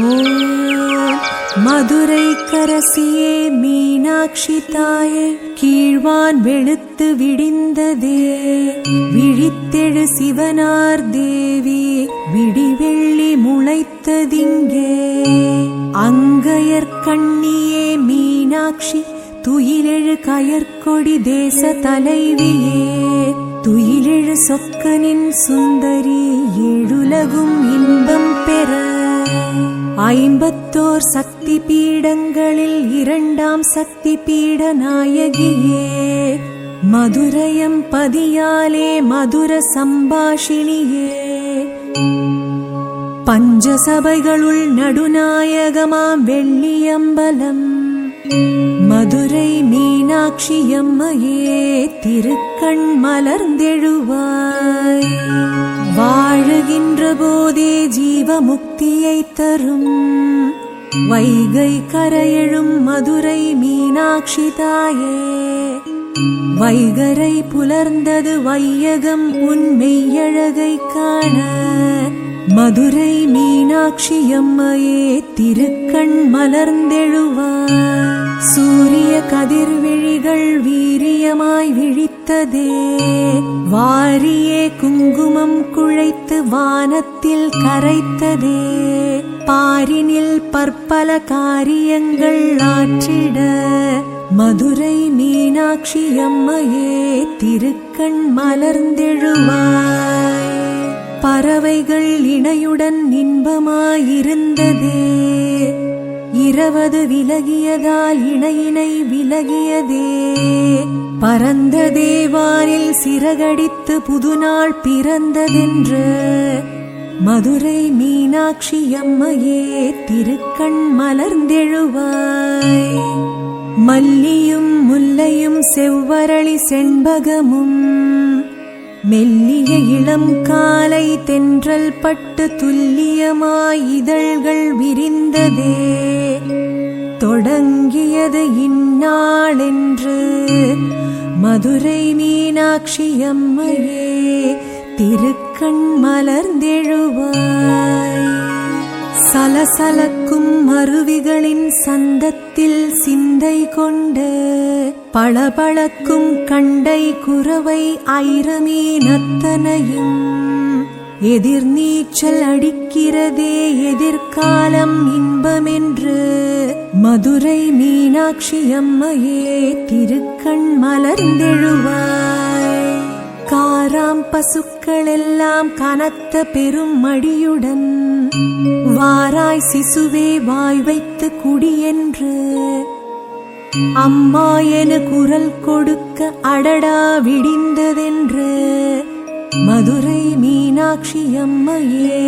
ஓம் மதுரை கரசியே மீனாட்சி தாயே, கீழ்வான் வெளுத்து விடிந்ததே விழித்தெழு சிவனார் தேவி, விடிவெள்ளி முளைத்ததிங்கே. அங்கையர் கண்ணியே மீனாட்சி, துயிலெழு கயற்கொடி தேச தலைவியே, துயிலெழு சொக்கனின் சுந்தரி, ஏழுலகும் இன்பம் பெற. 54 சக்தி பீடங்களில் 2ஆம் சக்தி பீட நாயகியே, மதுரையம் பதியாலே மதுர சம்பாஷிணியே, பஞ்சசபைகளுள் நடுநாயகமாம் வெள்ளியம்பலம், மதுரை மீனாட்சியம்மையே திருக்கண் மலர்ந்தெழுவாய். வாழுகின்ற போதே ஜீவமுக்தியை தரும் வைகை கரையெழும் மதுரை மீனாட்சி தாயே, வைகரை புலர்ந்தது வையகம் உன் மெய்யழகை காண. மதுரை மீனாட்சியம்மையே திருக்கண் மலர்ந்தெழுவாய். சூரிய கதிர்விழிகள் வீரியமாய் விழித்ததே, வாரியே குங்குமம் குழைத்து வானத்தில் கரைத்ததே, பாரினில் பற்பல காரியங்கள் ஆற்றிட. மதுரை மீனாட்சியம்மையே திருக்கண் மலர்ந்தெழுவாய். பறவைகள் இணையுடன் இன்பமாயிருந்ததே, 20 விலகியதால் இணையினை விலகியதே, பரந்த தேவானில் சிறகடித்து புதுநாள் பிறந்ததென்று. மதுரை மீனாட்சியம்மையே திருக்கண் மலர்ந்தெழுவாய். மல்லியும் முல்லையும் செவ்வரளி செண்பகமும், மெல்லிய இளம் காலை தென்றல் பட்டு துல்லியமாய் இதழ்கள் விரிந்ததே, தொடங்கியது இந்நாளென்று. மதுரை மீனாட்சியம்மையே திருக்கண் மலர்ந்தெழுவாய். சலசலக்கும் அருவிகளின் சந்தத்தில் சிந்தை கொண்டு, பளபளக்கும் கண்டை குரவை ஐரமீனத்தனையும், எதிர்நீச்சல் அடிக்கிறதே எதிர்காலம் இன்பமென்று. மதுரை மீனாட்சியம்மையே திருக்கண் மலர்ந்தெழுவாய். காராம் பசுக்களெல்லாம் கனத்த பெரும் மடியுடன், வாராய் சிசுவே வாய் வைத்து குடியென்று, அம்மா என குரல் கொடுக்க அடடா விடிந்ததென்று. மதுரை மீனாட்சியம்மையே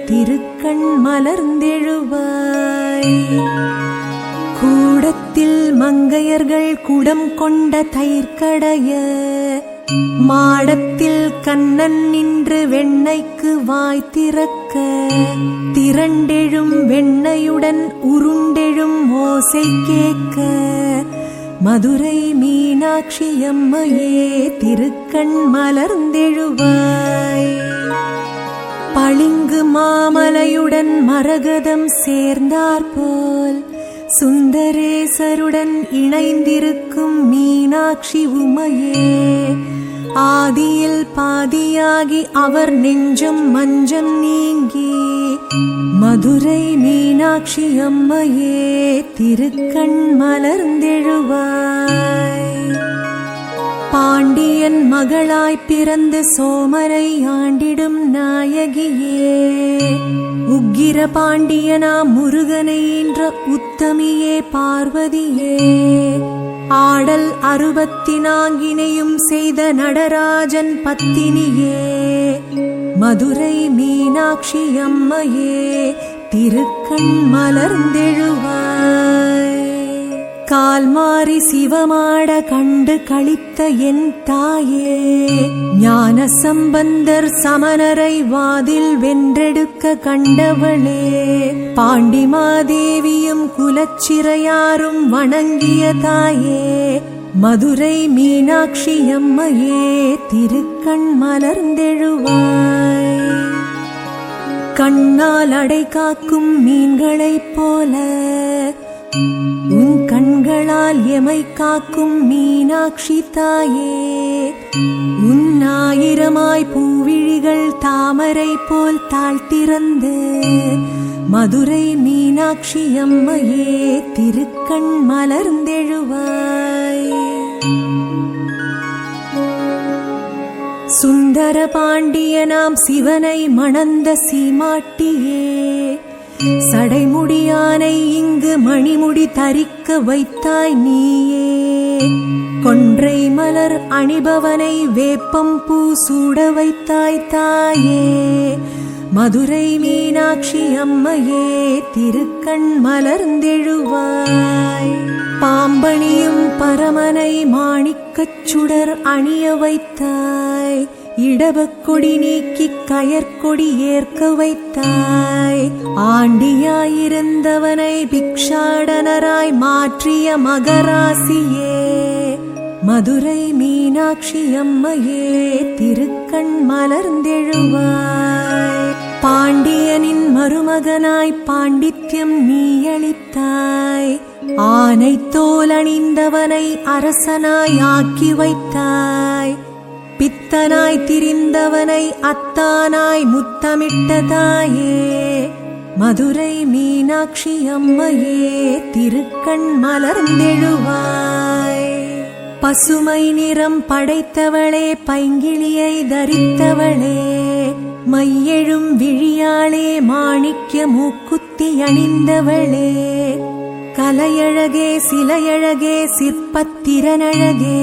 திருக்கண் மலர்ந்தெழுவாய். கூடத்தில் மங்கையர்கள் குடம் கொண்ட தயிர்கடைய, மாடத்தில் கண்ணன் நின்று வெண்ணெய்க்கு வாய் திறக்க, திரண்டெழும் வெண்ணெயுடன் உருண்டெழும் ஓசை கேட்க. மதுரை மீனாட்சியம்மையே திருக்கண் மலர்ந்தெழுவாய். பளிங்கு மாமலையுடன் மரகதம் சேர்ந்தாற்போல், சுந்தரேசருடன் இணைந்திருக்கும் மீனாட்சி உமையே, ஆதியில் பாதியாகி அவர் நெஞ்சம் மஞ்சம் நீங்கி. மதுரை மீனாட்சியம்மையே திருக்கண் மலர்ந்தெழுவாய். பாண்டியன் மகளாய் பிறந்து சோமரை ஆண்டிடும் நாயகியே, உக்கிர பாண்டியனா முருகனை என்ற உத்தமியே பார்வதியே, ஆடல் 64 செய்த நடராஜன் பத்தினியே. மதுரை மீனாட்சியம்மையே திருக்கண் மலர்ந்தெழுவாய். கால் மாறி சிவமாட கண்டு களித்த என் தாயே, ஞான சம்பந்தர் சமணரை வாதில் வென்றெடுக்க கண்டவளே, பாண்டிமாதேவியும் குலச்சிறையாரும் வணங்கிய தாயே. மதுரை மீனாட்சியம்மையே திருக்கண் மலர்ந்தெழுவாய். கண்ணால் அடை காக்கும் மீன்களைப் போல உன் கண்களால் எமை காக்கும் மீனாட்சி தாயே. உன் ஆயிரமாய் பூவிழிகள் தாமரை போல் தாழ்த்திறந்து மதுரை மீனாட்சி அம்மையே திருக்கண் மலர்ந்தெழுவாய். சுந்தர பாண்டியனாம் சிவனை மணந்த சீமாட்டியே, சடைமுடியானை இங்கு மணிமுடி தரிக்க வைத்தாய் நீயே. கொன்றை மலர் அணிபவனை வேப்பம் பூ சூட வைத்தாய் தாயே. மதுரை மீனாட்சி அம்மையே திருக்கண் மலர்ந்தெழுவாய். பாம்பணியும் பரமனை மாணிக்கச் சுடர் அணிய வைத்தாய். இடபக்கொடி நீக்கி கயற்கொடி ஏற்க வைத்தாய். ஆண்டியாயிருந்தவனை பிக்ஷாடனராய் மாற்றிய மகராசியே. மதுரை மீனாட்சி அம்மையே திருக்கண் மலர்ந்தெழுவாய். பாண்டியனின் மருமகனாய் பாண்டித்யம் நீ அளித்தாய். ஆனை தோல் அணிந்தவனை அரசனாய் ஆக்கி வைத்தாய். பித்தனாய் திரிந்தவனை அத்தானாய் முத்தமிட்டதாயே. மதுரை மீனாட்சி அம்மையே திருக்கண் மலர்ந்தெழுவாய். பசுமை நிறம் படைத்தவளே, பைங்கிளியை தரித்தவளே, மையெழும் விழியாளே, மாணிக்க மூக்குத்தி அணிந்தவளே, கலையழகே சிலையழகே சிற்பத்திறனழகே.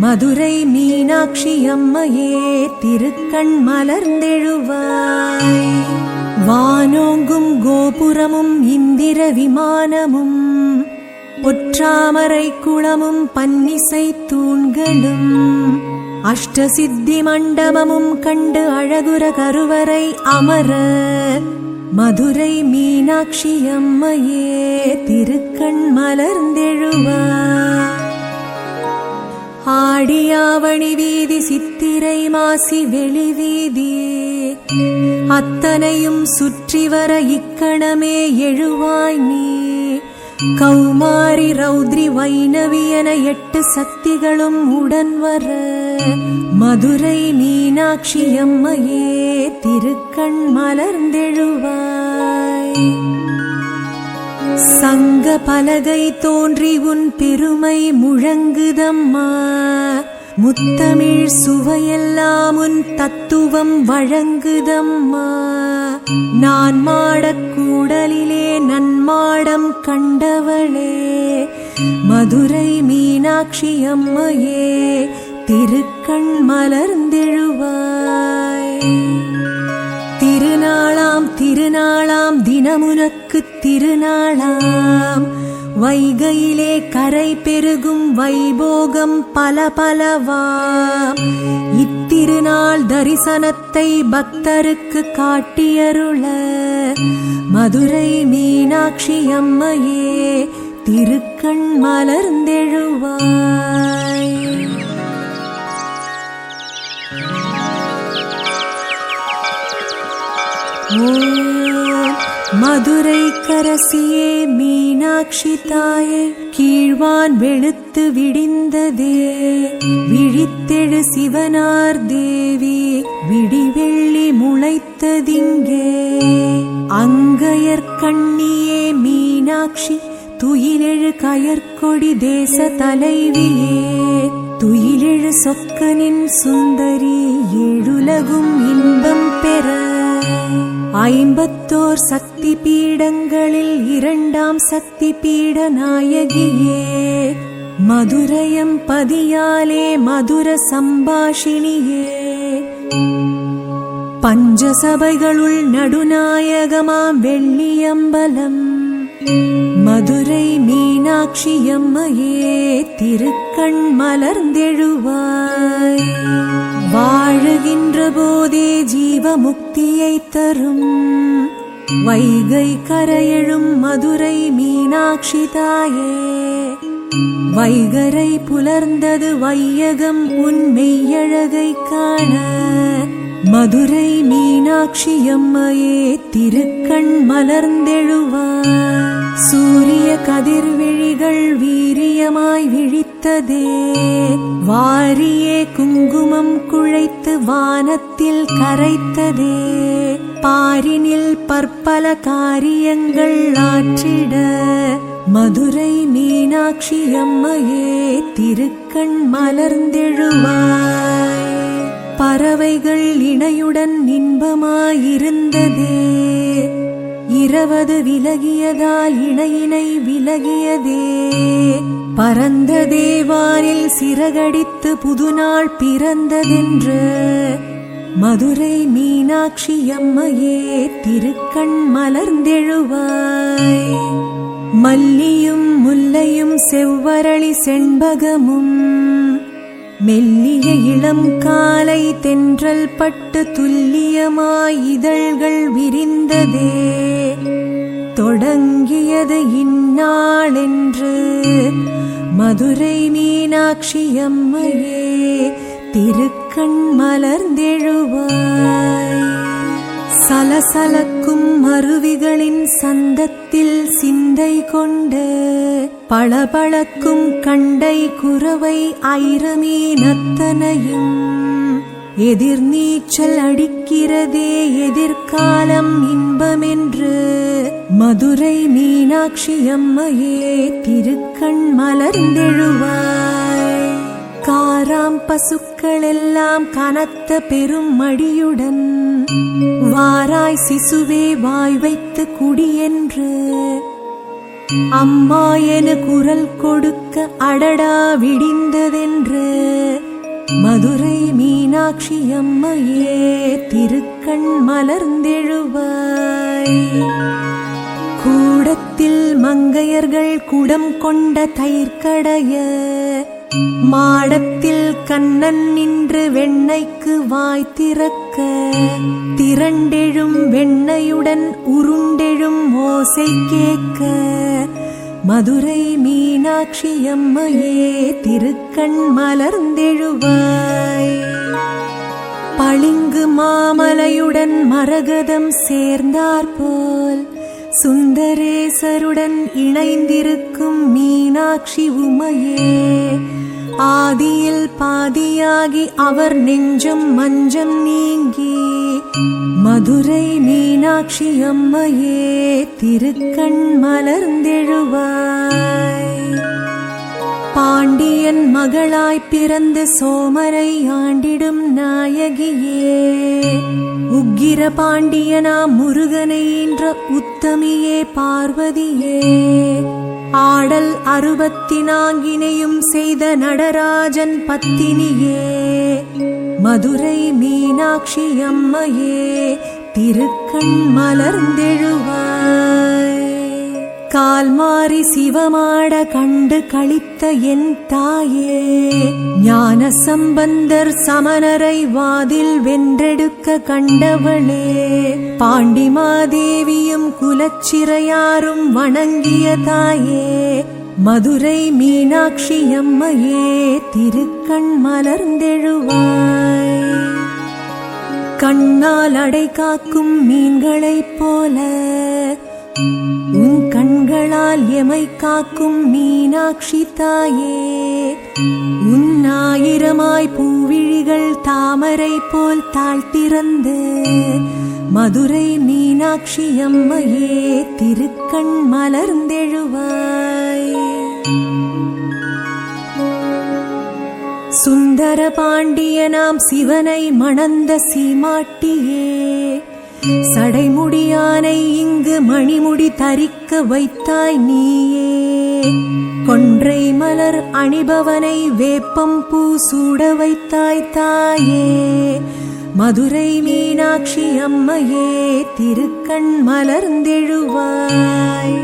மதுரை மீனாட்சி அம்மையே திருக்கண் மலர்ந்தெழுவாய். வானோங்கும் கோபுரமும் இந்திர விமானமும் பொற்றாமரை குளமும் பன்னிசை தூண்களும் அஷ்டசித்தி மண்டபமும் கண்டு அழகுற கருவறை அமர. மதுரை மீனாட்சி அம்மையே திருக்கண் மலர்ந்தெழுவாய். ஆடியாவணி வீதி சித்திரை மாசி வெளி வீதி அத்தனையும் சுற்றி வர இக்கணமே எழுவாய் நீ. கௌமாரி ரௌத்ரி வைணவி என 8 சக்திகளும் உடன் வர. மதுரை மீனாட்சி அம்மையே திருக்கண் மலர்ந்தெழுவாய். சங்க பலகை தோன்றி உன் பெருமை முழங்குதம்மா. முத்தமிழ் சுவையெல்லாம் உன் தத்துவம் வழங்குதம்மா. நான் மாடக் கூடலிலே நன்மாடம் கண்டவளே. மதுரை மீனாட்சி அம்மையே திருக்கண் மலர்ந்தெழுவாய். திருநாளாம் திருநாளாம் தினமுனக்கு திருநாளாம். வைகையிலே கரை பெருகும் வைபோகம் பல பலவாம். இத்திருநாள் தரிசனத்தை பக்தருக்கு காட்டியருள. மதுரை மீனாட்சி அம்மையே திருக்கண் மலர்ந்தெழுவாய். மதுரை கரசியே மீனாட்சி தாயே, கீழ்வான் வெளுத்து விடிந்ததே. விழித்தெழு சிவனார் தேவி, விடிவெள்ளி முளைத்ததிங்கே. அங்கையர் கண்ணியே மீனாட்சி, துயிலெழு கயற்கொடி தேச தலைவியே. துயிலெழு சொக்கனின் சுந்தரி, ஏழுலகும் இன்பம் பெற. 54 சக்தி பீடங்களில் 2ஆம் சக்தி பீட நாயகியே. மதுரையம் பதியாலே மதுர சம்பாஷினியே. பஞ்சசபைகளுள் நடுநாயகமாம் வெள்ளியம்பலம். மதுரை மீனாட்சி அம்மையே திருக்கண் மலர்ந்தெழுவாய். வாழுகின்ற போதே ஜீவ முக்தியை தரும் வைகை கரையெழும் மதுரை மீனாட்சி தாயே. வைகரை புலர்ந்தது வையகம் உன் மெய்யழகை காண. மதுரை மீனாட்சியம்மையே திருக்கண் மலர்ந்தெழுவாய். சூரிய கதிர்விழிகள் வீரியமாய் விழித்ததே, வாரியே குங்குமம் குழைத்து வானத்தில் கரைத்ததே, பாரினில் பற்பல காரியங்கள் ஆற்றிட மதுரை மீனாட்சியம்மையே திருக்கண் மலர்ந்தெழுவாய். பறவைகள் இணையுடன் இன்பமாயிருந்ததே, இரவது விலகியதால் இணையினை விலகியதே, பரந்த தேவானில் சிறகடித்து புதுநாள் பிறந்ததென்று மதுரை மீனாட்சியம்மையே திருக்கண் மலர்ந்தெழுவாய். மல்லியும் முல்லையும் செவ்வரளி செண்பகமும் மெல்லிய இளம் காலை தென்றல் பட்டு துல்லியமாய் இதழ்கள் விரிந்ததே, தொடங்கியது இந்நாளென்று மதுரை மீனாட்சியம்மையே திருக்கண் மலர்ந்தெழுவாய். சலசலக்கும் அருவிகளின் சந்தத்தில் சிந்தை கொண்டு பளபளக்கும் கண்டை குரவை ஐரமீனத்தனையும் எதிர்நீச்சல் அடிக்கிறதே எதிர்காலம் இன்பமென்று மதுரை மீனாட்சியம்மையே திருக்கண் மலர்ந்தெழுவாய். காராம் பசுக்களெல்லாம் கனத்த பெரும் மடியுடன் வாராய் சிசுவே வாய் வைத்து குடியென்று அம்மா என குரல் கொடுக்க அடடா விடிந்ததென்று மதுரை மீனாட்சியம்மையே திருக்கண் மலர்ந்தெழுவாய். கூடத்தில் மங்கையர்கள் குடம் கொண்ட தயிர்கடைய மாடத்தில் கண்ணன் நின்று வெண்ணெய்க்கு வாய் திறக்க திரண்டெழும் வெண்ணெயுடன் உருண்டெழும் ஓசை கேட்க மதுரை மீனாட்சியம்மையே திருக்கண் மலர்ந்தெழுவாய். பளிங்கு மாமலையுடன் மரகதம் சேர்ந்தாற்போல் சுந்தரேசருடன் இணைந்திருக்கும் மீனாட்சி உமையே ஆதியில் பாதியாகி அவர் நெஞ்சம் மஞ்சம் நீங்கி மதுரை மீனாட்சியம்மையே திருக்கண் மலர்ந்தெழுவாய். பாண்டியன் மகளாய் பிறந்து சோமரை ஆண்டிடும் நாயகியே உக்கிர பாண்டியனாம் முருகனை என்ற உத்தமியே பார்வதியே ஆடல் 64 செய்த நடராஜன் பத்தினியே மதுரை மீனாட்சியம்மையே திருக்கண் மலர்ந்தெழுவாய். கால் மாறி சிவமாட கண்டு களித்த என் தாயே ஞான சம்பந்தர் சமணரை வாதில் வென்றெடுக்க கண்டவளே பாண்டிமாதேவியும் குலச்சிறையாரும் வணங்கிய தாயே மதுரை மீனாட்சியம்மையே திருக்கண் மலர்ந்தெழுவாய். கண்ணால் அடை காக்கும் மீன்களைப் போல உன் கண்களால் எமை காக்கும் மீனாட்சி தாயே உன் 1000 பூவிழிகள் தாமரை போல் தாழ்த்திறந்து மதுரை மீனாட்சியம்மையே திருக்கண் மலர்ந்தெழுவாய். சுந்தர பாண்டியனாம் சிவனை மணந்த சீமாட்டியே சடைமுடியானை இங்கு மணிமுடி தரிக்க வைத்தாய் நீயே கொன்றை மலர் அணிபவனை வேப்பம் பூ சூட வைத்தாய் தாயே மதுரை மீனாட்சியம்மையே திருக்கண் மலர்ந்தெழுவாய்.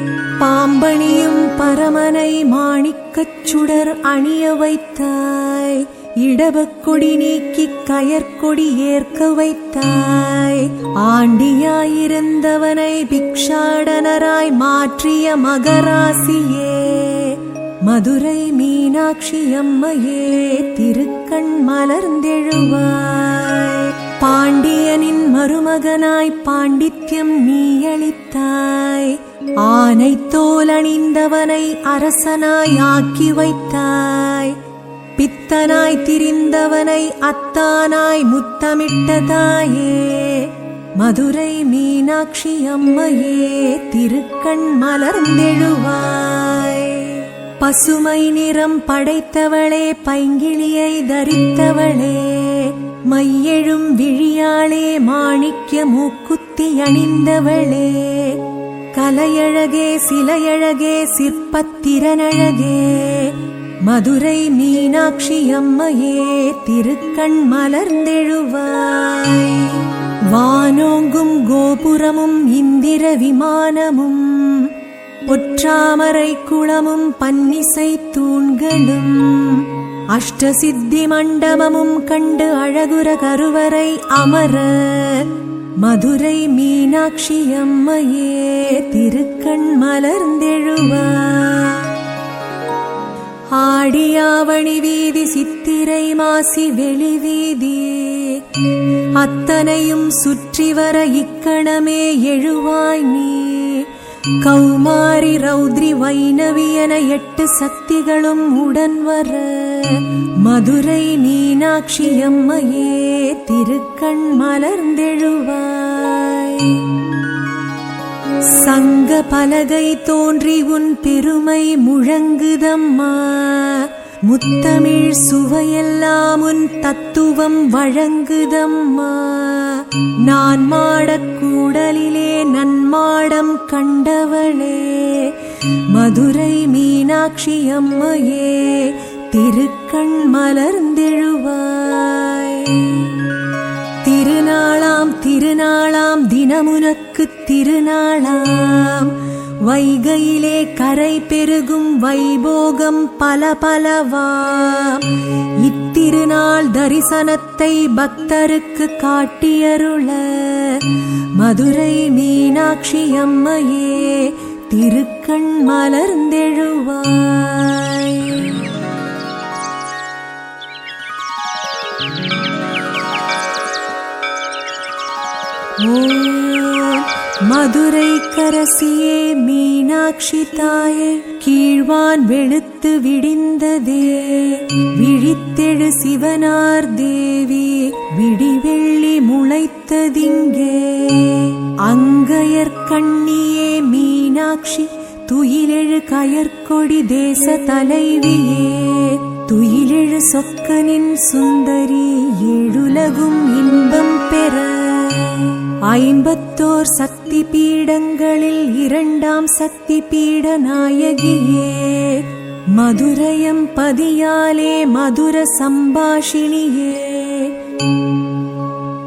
பாம்பணியும் பரமனை மாணிக்கச் சுடர் அணிய வைத்தாய் இடபக்கொடி நீக்கி கயற்கொடி ஏற்க வைத்தாய் ஆண்டியாயிருந்தவனை பிக்ஷாடனராய் மாற்றிய மகராசியே மதுரை மீனாட்சியம்மையே திருக்கண் மலர்ந்தெழுவாய். பாண்டியனின் மருமகனாய் பாண்டித்யம் நீ அளித்தாய். ஆனை தோல் அணிந்தவனை அரசனாய் ஆக்கி வைத்தாய். பித்தனாய் திரிந்தவனை அத்தானாய் முத்தமிட்டதாயே. மதுரை மீனாட்சி அம்மையே திருக்கண் மலர்ந்தெழுவாய். பசுமை நிறம் படைத்தவளே பைங்கிளியை தரித்தவளே. மையெழும் விழியாளே மாணிக்க மூக்குத்தி அணிந்தவளே. கலையழகே சிலையழகே சிற்பத்திறனழகே. மதுரை மீனாட்சி அம்மையே திருக்கண் மலர்ந்தெழுவாய். வானோங்கும் கோபுரமும் இந்திர விமானமும் பொற்றாமரை குளமும் பன்னிசை தூண்களும் அஷ்டசித்தி மண்டபமும் கண்டு அழகுற கருவறை அமர. மதுரை மீனாட்சி அம்மையே திருக்கண் மலர்ந்தெழுவாய். ஆடியாவணி வீதி சித்திரை மாசி வெளி வீதி அத்தனையும் சுற்றி வர இக்கணமே எழுவாய் நீ. கௌமாரி ரௌத்ரி வைணவி என 8 சக்திகளும் உடன் வர. மதுரை மீனாட்சி அம்மையே திருக்கண் மலர்ந்தெழுவாய். சங்க பலகை தோன்றி உன் பெருமை முழங்குதம்மா. முத்தமிழ் சுவையெல்லாம் உன் தத்துவம் வழங்குதம்மா. நான் மாடக் கூடலிலே நன்மாடம் கண்டவளே. மதுரை மீனாட்சி அம்மையே திருக்கண் மலர்ந்தெழுவாய். திருநாளாம் திருநாளாம் தினமுனக்கு திருநாளாம். வைகையிலே கரை பெருகும் வைபோகம் பல பலவாம். இத்திருநாள் தரிசனத்தை பக்தருக்கு காட்டியருள. மதுரை மீனாட்சி அம்மையே திருக்கண் மலர்ந்தெழுவாய். மதுரை கரசியே மீனாட்சி தாயே. கீழ்வான் வெளுத்து விடிந்ததே விழித்தெழு சிவனார் தேவி. விடிவெள்ளி முளைத்ததிங்கே அங்கையர் கண்ணியே மீனாட்சி. துயிலெழு கயற்கொடி தேச தலைவியே. துயிலெழு சொக்கனின் சுந்தரி ஏழுலகும் இன்பம் பெற. 54 சக்தி பீடங்களில் 2ஆம் சக்தி பீட நாயகியே. மதுரையம் பதியாலே மதுர சம்பாஷினியே.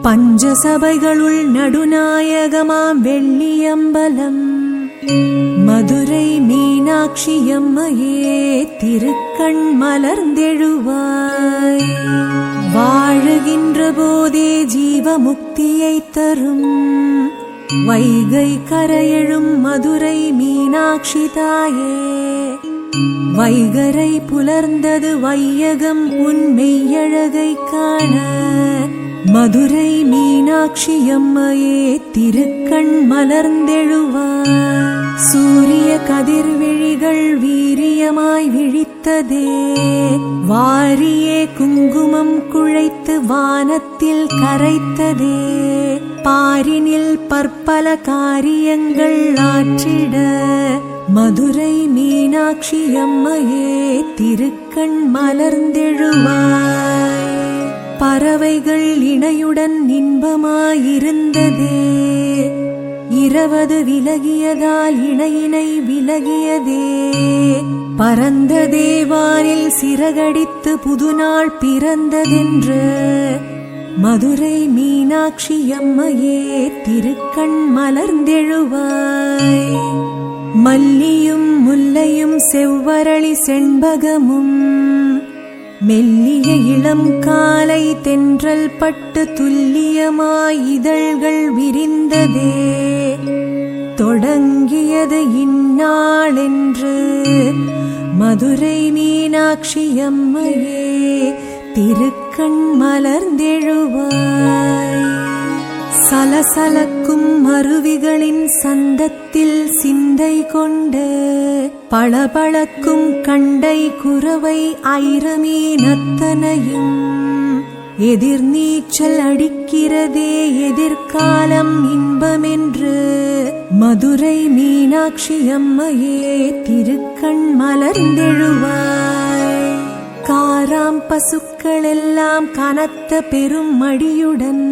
பஞ்சசபைகளுள் நடுநாயகமாம் வெள்ளியம்பலம். மதுரை மீனாட்சி அம்மையே திருக்கண் மலர்ந்தெழுவாய். வாழுகின்ற போதே ஜீவமுக்தியை தரும். வைகை கரையெழும் மதுரை மீனாட்சி தாயே. வைகரை புலர்ந்தது வையகம் உன் மெய்யழகை காண. மதுரை மீனாட்சி அம்மையே திருக்கண் மலர்ந்தெழுவாய். சூரிய கதிர்விழிகள் வீரியமாய் விழித்ததே. வாரியே குங்குமம் குழைத்து வானத்தில் கரைத்ததே. பாரினில் பற்பல காரியங்கள் ஆற்றிட. மதுரை மீனாட்சி அம்மையே திருக்கண் மலர்ந்தெழுவாய். பறவைகள் இணையுடன் இன்பமாயிருந்ததே. 20 விலகியதால் இணையினை விலகியதே. பரந்த தேவானில் சிறகடித்து புதுநாள் பிறந்ததென்று. மதுரை மீனாட்சி அம்மையே திருக்கண் மலர்ந்தெழுவாய். மல்லியும் முல்லையும் செவ்வரளி செண்பகமும் மெல்லிய இளம் காலை தென்றல் பட்டு துல்லியமாய் இதழ்கள் விரிந்ததே. தொடங்கியது இந்நாளென்று. மதுரை மீனாட்சி அம்மையே திருக்கண் மலர்ந்தெழுவாய். சலசலக்கும் அருவிகளின் சந்தத்தில் சிந்தை கொண்டு பளபளக்கும் கண்டை குரவை ஐரமீனத்தனையும் எதிர்நீச்சல் அடிக்கிறதே எதிர்காலம் இன்பமென்று மதுரை மீனாட்சி அம்மையே திருக்கண் மலர்ந்தெழுவாய். காராம் பசுக்களெல்லாம் கனத்த பெரும் மடியுடன்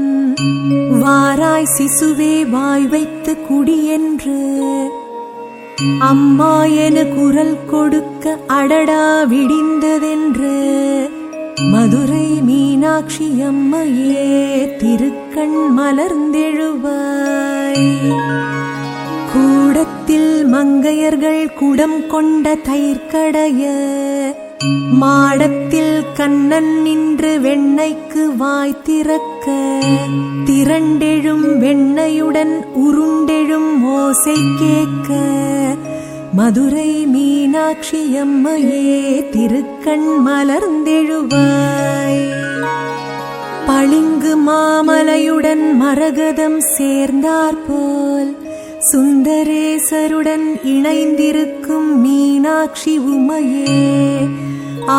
வாராய் சிசுவே வாய் வைத்து குடியென்று அம்மா என குரல் கொடுக்க அடடா விடிந்ததென்று மதுரை மீனாட்சி அம்மையே திருக்கண் மலர்ந்தெழுவாய். கூடத்தில் மங்கையர்கள் குடம் கொண்ட தயிர்கடைய மாடத்தில் கண்ணன் நின்று வெண்ணெய்க்கு வாய் திறக்க திரண்டெழும் வெண்ணெயுடன் உருண்டெழும் ஓசை கேட்க மதுரை மீனாட்சி அம்மையே திருக்கண் மலர்ந்தெழுவாய். பளிங்கு மாமலையுடன் மரகதம் சேர்ந்தாற்போல் சுந்தரேசருடன் இணைந்திருக்கும் மீனாட்சி உமையே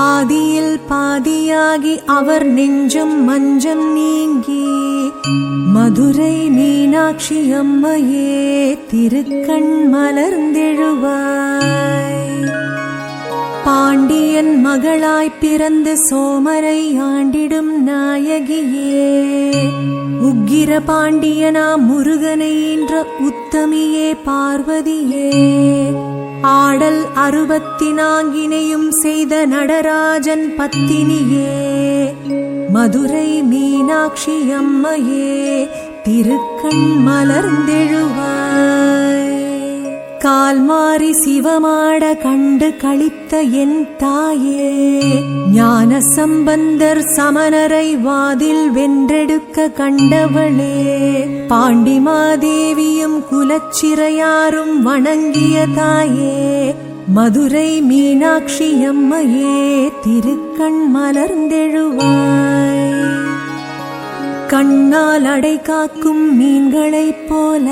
ஆதியில் பாதியாகி அவர் நெஞ்சம் மஞ்சம் நீங்கி மதுரை மீனாட்சி அம்மையே திருக்கண் மலர்ந்தெழுவாய். பாண்டியன் மகளாய் பிறந்து சோமரை ஆண்டிடும் நாயகியே உக்கிர பாண்டியனா முருகனை என்ற உத்தமியே பார்வதியே ஆடல் 64 செய்த நடராஜன் பத்தினியே மதுரை மீனாட்சி அம்மையே திருக்கண் மலர்ந்தெழுவாய். கால் மாறி சிவமாட கண்டு களித்த என் தாயே ஞான சம்பந்தர் சமணரை வாதில் வென்றெடுக்க கண்டவளே பாண்டிமாதேவியும் குலச்சிறையாரும் வணங்கிய தாயே மதுரை மீனாட்சி அம்மையே திருக்கண் மலர்ந்தெழுவாய். கண்ணால் அடை காக்கும் மீன்களைப் போல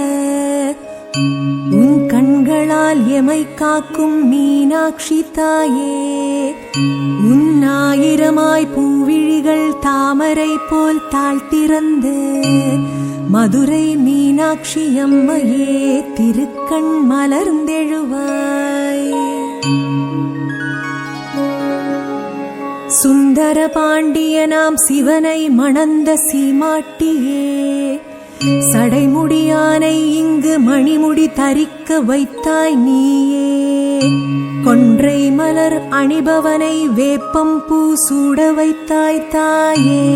உன் கண்களால் எமை காக்கும் மீனாட்சி தாயே உன் 1000 பூவிழிகள் தாமரை போல் தாழ்த்திறந்து மதுரை மீனாட்சி அம்மையே திருக்கண் மலர்ந்தெழுவாய். சுந்தர பாண்டியனாம் சிவனை மணந்த சீமாட்டியே சடைமுடியானை இங்கு மணிமுடி தரிக்க வைத்தாய் நீயே கொன்றை மலர் அணிபவனை வேப்பம் பூ சூட வைத்தாய் தாயே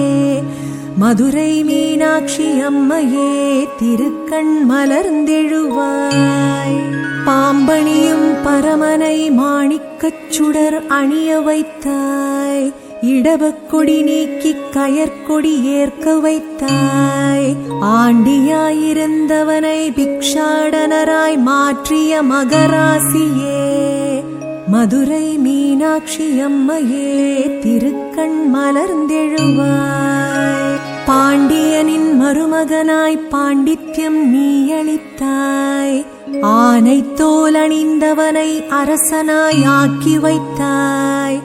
மதுரை மீனாட்சி அம்மையே திருக்கண் மலர்ந்தெழுவாய். பாம்பணியும் பரமனை மாணிக்கச் சுடர் அணிய வைத்தாய் இடவக்கொடி நீக்கி கயற்கொடி ஏற்க வைத்தாய் ஆண்டியாயிருந்தவனை பிக்ஷாடனராய் மாற்றிய மகராசியே மதுரை மீனாட்சி அம்மையே திருக்கண் மலர்ந்தெழுவாய். பாண்டியனின் மருமகனாய் பாண்டித்யம் நீ அளித்தாய் ஆனை தோல் அணிந்தவனை அரசனாய் ஆக்கி வைத்தாய்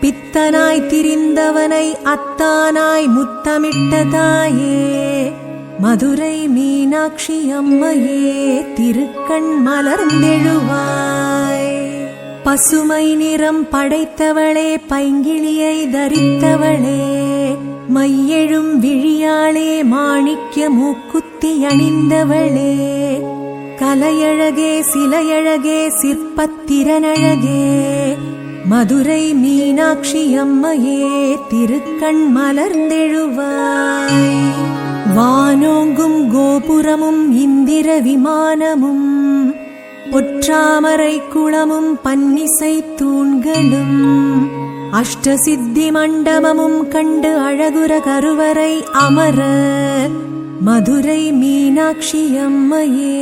பித்தனாய் திரிந்தவனை அத்தானாய் முத்தமிட்டதாயே மதுரை மீனாட்சி அம்மையே திருக்கண் மலர்ந்தெழுவாய். பசுமை நிறம் படைத்தவளே பைங்கிளியை தரித்தவளே மையெழும் விழியாளே மாணிக்க மூக்குத்தி அணிந்தவளே கலையழகே சிலையழகே சிற்பத்திறனழகே மதுரை மீனாட்சி அம்மையே திருக்கண் மலர்ந்தெழுவாய். வானோங்கும் கோபுரமும் இந்திர விமானமும் பொற்றாமரை குளமும் பன்னிசை தூண்களும் அஷ்டசித்தி மண்டபமும் கண்டு அழகுற கருவறை அமர மதுரை மீனாட்சி அம்மையே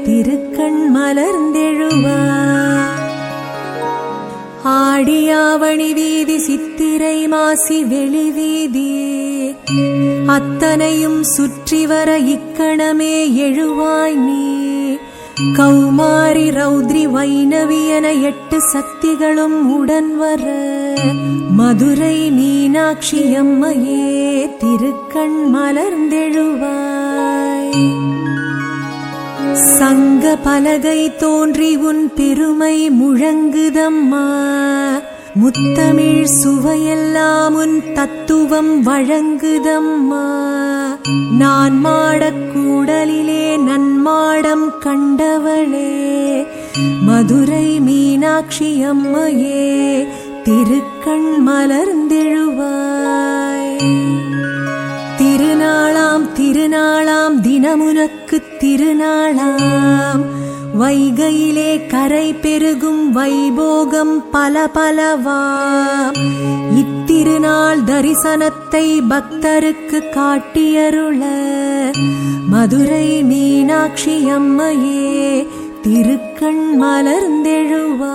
திருக்கண் மலர்ந்தெழுவாய். ஆடியாவணி வீதி சித்திரை மாசி வெளி வீதி அத்தனையும் சுற்றி வர இக்கணமே எழுவாய் நீ. கௌமாரி ரௌத்ரி வைணவி என 8 சக்திகளும் உடன் வர மதுரை மீனாட்சி அம்மையே திருக்கண் மலர்ந்தெழுவாய். சங்க பலகை தோன்றி உன் பெருமை முழங்குதம்மா. முத்தமிழ் சுவையெல்லாம் உன் தத்துவம் வழங்குதம்மா. நான் மாடக் கூடலிலே நன்மாடம் கண்டவளே மதுரை மீனாட்சி அம்மையே திருக்கண் மலர்ந்தெழுவாய். திருநாளாம் திருநாளாம் தினமுனக்கு திருநாளாம். வைகையிலே கரை பெருகும் வைபோகம் பல பலவாம். இத்திருநாள் தரிசனத்தை பக்தருக்கு காட்டியருள மதுரை மீனாட்சி அம்மையே திருக்கண் மலர்ந்தெழுவாய்.